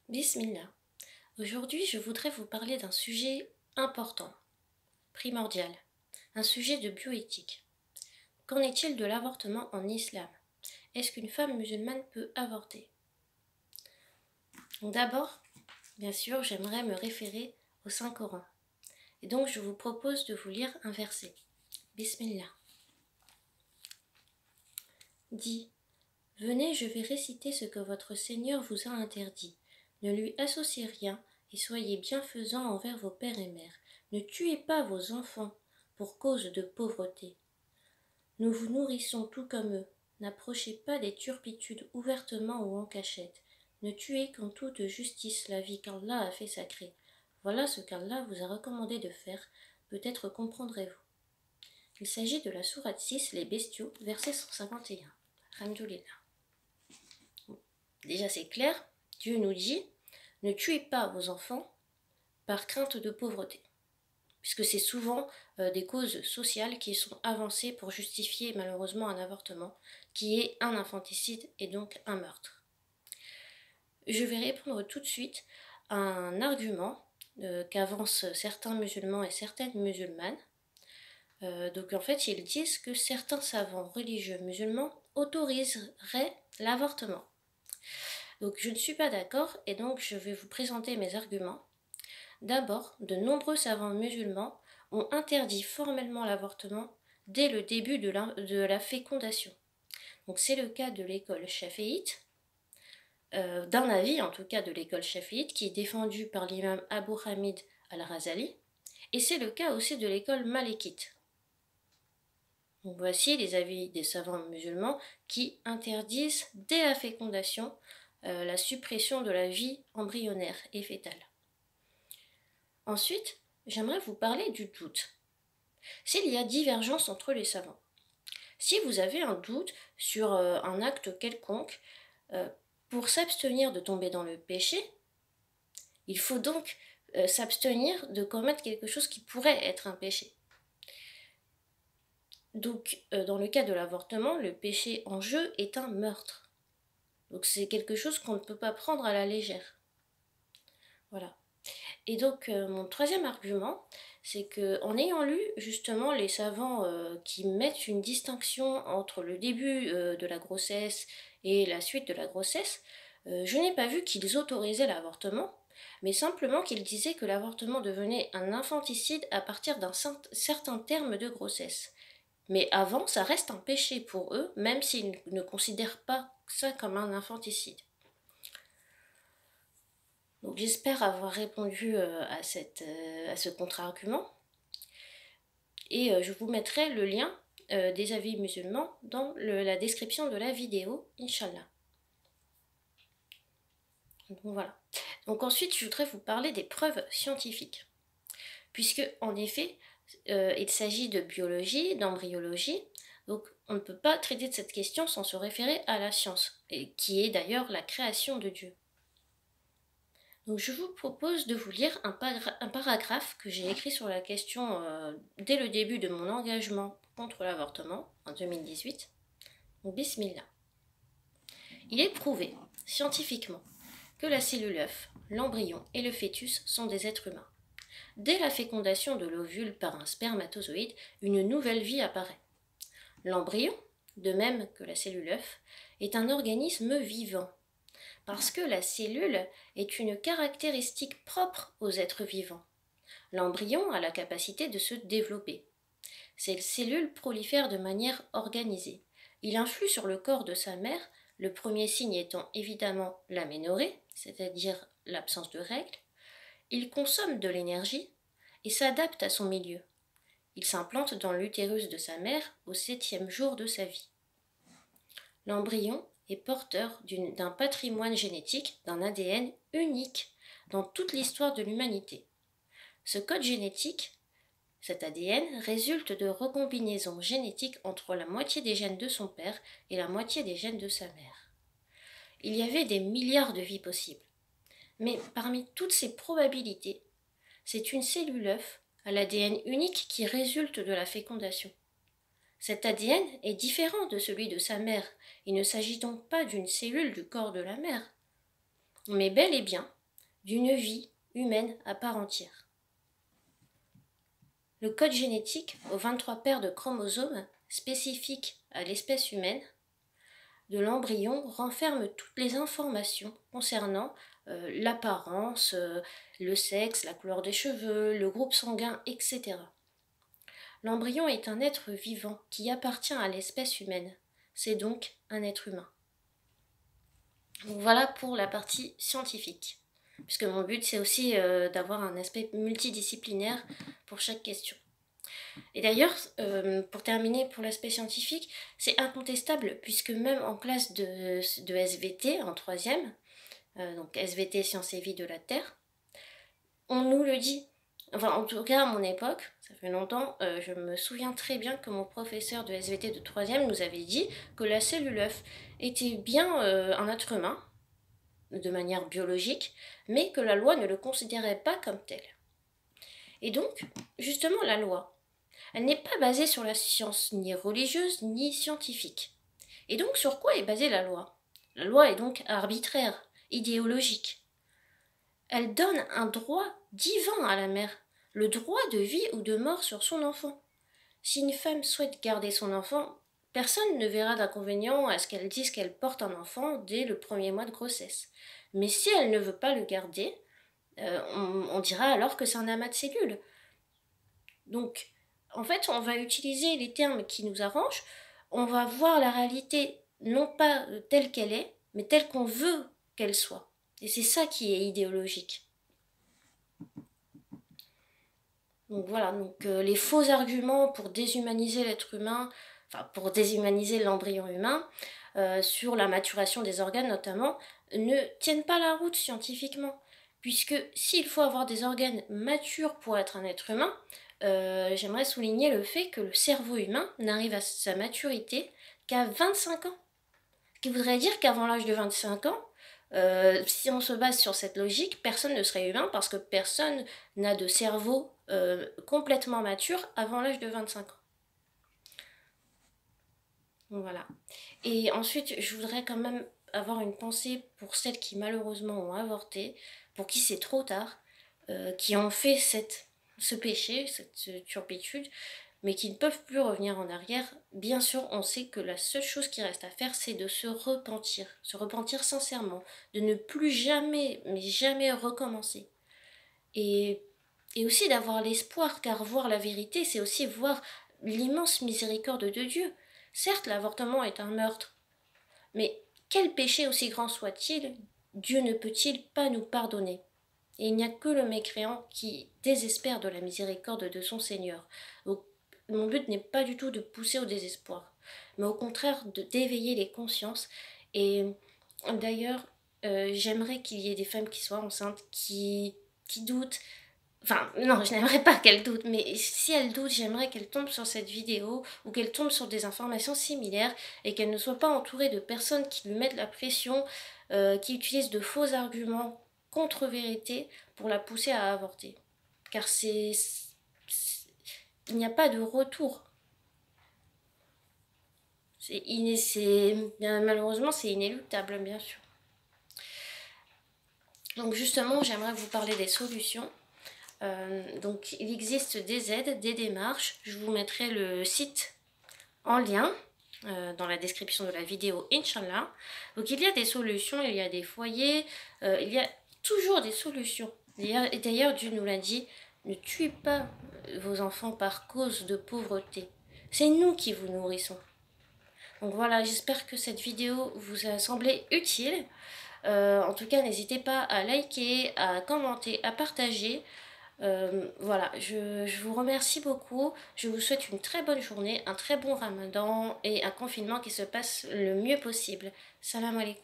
Bismillah. Aujourd'hui, je voudrais vous parler d'un sujet important, primordial, un sujet de bioéthique. Qu'en est-il de l'avortement en islam? Est-ce qu'une femme musulmane peut avorter? D'abord, bien sûr, j'aimerais me référer au Saint-Coran. Et donc, je vous propose de vous lire un verset. Bismillah. Dit: Venez, je vais réciter ce que votre Seigneur vous a interdit. Ne lui associez rien et soyez bienfaisants envers vos pères et mères. Ne tuez pas vos enfants pour cause de pauvreté. Nous vous nourrissons tout comme eux. N'approchez pas des turpitudes ouvertement ou en cachette. Ne tuez qu'en toute justice la vie qu'Allah a fait sacrée. Voilà ce qu'Allah vous a recommandé de faire. Peut-être comprendrez-vous. Il s'agit de la sourate 6, les bestiaux, verset 151. Alhamdoulilah. Déjà c'est clair, Dieu nous dit: ne tuez pas vos enfants par crainte de pauvreté, puisque c'est souvent des causes sociales qui sont avancées pour justifier malheureusement un avortement, qui est un infanticide et donc un meurtre. Je vais répondre tout de suite à un argument qu'avancent certains musulmans et certaines musulmanes. Donc en fait, ils disent que certains savants religieux musulmans autoriseraient l'avortement. Donc je ne suis pas d'accord et donc je vais vous présenter mes arguments. D'abord, de nombreux savants musulmans ont interdit formellement l'avortement dès le début de la fécondation. Donc c'est le cas de l'école chaféite, d'un avis en tout cas de l'école chaféite qui est défendu par l'imam Abu Hamid al-Razali, et c'est le cas aussi de l'école malékite. Donc voici les avis des savants musulmans qui interdisent dès la fécondation la suppression de la vie embryonnaire et fétale. Ensuite, j'aimerais vous parler du doute. S'il y a divergence entre les savants, si vous avez un doute sur un acte quelconque, pour s'abstenir de tomber dans le péché, il faut donc s'abstenir de commettre quelque chose qui pourrait être un péché. Donc, dans le cas de l'avortement, le péché en jeu est un meurtre. Donc c'est quelque chose qu'on ne peut pas prendre à la légère. Voilà. Et donc mon troisième argument, c'est qu'en ayant lu justement les savants qui mettent une distinction entre le début de la grossesse et la suite de la grossesse, je n'ai pas vu qu'ils autorisaient l'avortement, mais simplement qu'ils disaient que l'avortement devenait un infanticide à partir d'un certain terme de grossesse. Mais avant, ça reste un péché pour eux, même s'ils ne considèrent pas ça comme un infanticide. Donc j'espère avoir répondu à ce contre-argument. Et je vous mettrai le lien des avis musulmans dans la description de la vidéo, Inch'Allah. Donc voilà. Donc ensuite, je voudrais vous parler des preuves scientifiques. Puisque, en effet, il s'agit de biologie, d'embryologie, donc on ne peut pas traiter de cette question sans se référer à la science, et qui est d'ailleurs la création de Dieu. Donc je vous propose de vous lire un paragraphe que j'ai écrit sur la question dès le début de mon engagement contre l'avortement en 2018. Donc bismillah. Il est prouvé, scientifiquement, que la cellule œuf, l'embryon et le fœtus sont des êtres humains. Dès la fécondation de l'ovule par un spermatozoïde, une nouvelle vie apparaît. L'embryon, de même que la cellule œuf, est un organisme vivant, parce que la cellule est une caractéristique propre aux êtres vivants. L'embryon a la capacité de se développer. Ces cellules prolifèrent de manière organisée. Il influe sur le corps de sa mère, le premier signe étant évidemment l'aménorrhée, c'est-à-dire l'absence de règles. Il consomme de l'énergie et s'adapte à son milieu. Il s'implante dans l'utérus de sa mère au 7e jour de sa vie. L'embryon est porteur d'un patrimoine génétique, d'un ADN unique dans toute l'histoire de l'humanité. Ce code génétique, cet ADN, résulte de recombinaisons génétiques entre la moitié des gènes de son père et la moitié des gènes de sa mère. Il y avait des milliards de vies possibles. Mais parmi toutes ces probabilités, c'est une cellule œuf à l'ADN unique qui résulte de la fécondation. Cet ADN est différent de celui de sa mère. Il ne s'agit donc pas d'une cellule du corps de la mère, mais bel et bien d'une vie humaine à part entière. Le code génétique aux 23 paires de chromosomes spécifiques à l'espèce humaine de l'embryon renferme toutes les informations concernant l'apparence, le sexe, la couleur des cheveux, le groupe sanguin, etc. L'embryon est un être vivant qui appartient à l'espèce humaine. C'est donc un être humain. Donc voilà pour la partie scientifique. Puisque mon but, c'est aussi d'avoir un aspect multidisciplinaire pour chaque question. Et d'ailleurs, pour terminer pour l'aspect scientifique, c'est incontestable, puisque même en classe de SVT, en troisième, donc SVT, Sciences et Vie de la Terre, on nous le dit. Enfin, en tout cas, à mon époque, ça fait longtemps, je me souviens très bien que mon professeur de SVT de troisième nous avait dit que la cellule œuf était bien un être humain, de manière biologique, mais que la loi ne le considérait pas comme tel. Et donc, justement, la loi, elle n'est pas basée sur la science ni religieuse ni scientifique. Et donc, sur quoi est basée la loi? La loi est donc arbitraire, idéologique. Elle donne un droit divin à la mère, le droit de vie ou de mort sur son enfant. Si une femme souhaite garder son enfant, personne ne verra d'inconvénient à ce qu'elle dise qu'elle porte un enfant dès le premier mois de grossesse. Mais si elle ne veut pas le garder, on dira alors que c'est un amas de cellules. Donc, en fait, on va utiliser les termes qui nous arrangent, on va voir la réalité non pas telle qu'elle est, mais telle qu'on veut qu'elle soit. Et c'est ça qui est idéologique. Donc voilà, les faux arguments pour déshumaniser l'être humain, enfin pour déshumaniser l'embryon humain, sur la maturation des organes notamment, ne tiennent pas la route scientifiquement. Puisque s'il faut avoir des organes matures pour être un être humain, j'aimerais souligner le fait que le cerveau humain n'arrive à sa maturité qu'à 25 ans. Ce qui voudrait dire qu'avant l'âge de 25 ans, si on se base sur cette logique, personne ne serait humain parce que personne n'a de cerveau complètement mature avant l'âge de 25 ans. Donc voilà. Et ensuite, je voudrais quand même avoir une pensée pour celles qui malheureusement ont avorté, pour qui c'est trop tard, qui ont fait ce péché, cette turpitude, mais qui ne peuvent plus revenir en arrière. Bien sûr, on sait que la seule chose qui reste à faire, c'est de se repentir sincèrement, de ne plus jamais, mais jamais recommencer. Et aussi d'avoir l'espoir, car voir la vérité, c'est aussi voir l'immense miséricorde de Dieu. Certes, l'avortement est un meurtre, mais quel péché aussi grand soit-il, Dieu ne peut-il pas nous pardonner? Et il n'y a que le mécréant qui désespère de la miséricorde de son Seigneur. Donc, mon but n'est pas du tout de pousser au désespoir, mais au contraire d'éveiller les consciences. Et d'ailleurs, j'aimerais qu'il y ait des femmes qui soient enceintes, qui doutent. Enfin, non, je n'aimerais pas qu'elles doutent, mais si elles doutent, j'aimerais qu'elles tombent sur cette vidéo ou qu'elles tombent sur des informations similaires et qu'elles ne soient pas entourées de personnes qui lui mettent la pression, qui utilisent de faux arguments contre-vérité pour la pousser à avorter. Car il n'y a pas de retour. Malheureusement, c'est inéluctable, bien sûr. Donc justement, j'aimerais vous parler des solutions. Donc il existe des aides, des démarches. Je vous mettrai le site en lien dans la description de la vidéo, Inch'Allah. Donc il y a des solutions, il y a des foyers, il y a toujours des solutions. Et d'ailleurs, Dieu nous l'a dit, ne tuez pas vos enfants par cause de pauvreté. C'est nous qui vous nourrissons. Donc voilà, j'espère que cette vidéo vous a semblé utile. En tout cas, n'hésitez pas à liker, à commenter, à partager. Voilà, je vous remercie beaucoup. Je vous souhaite une très bonne journée, un très bon ramadan et un confinement qui se passe le mieux possible. Salam alaikum.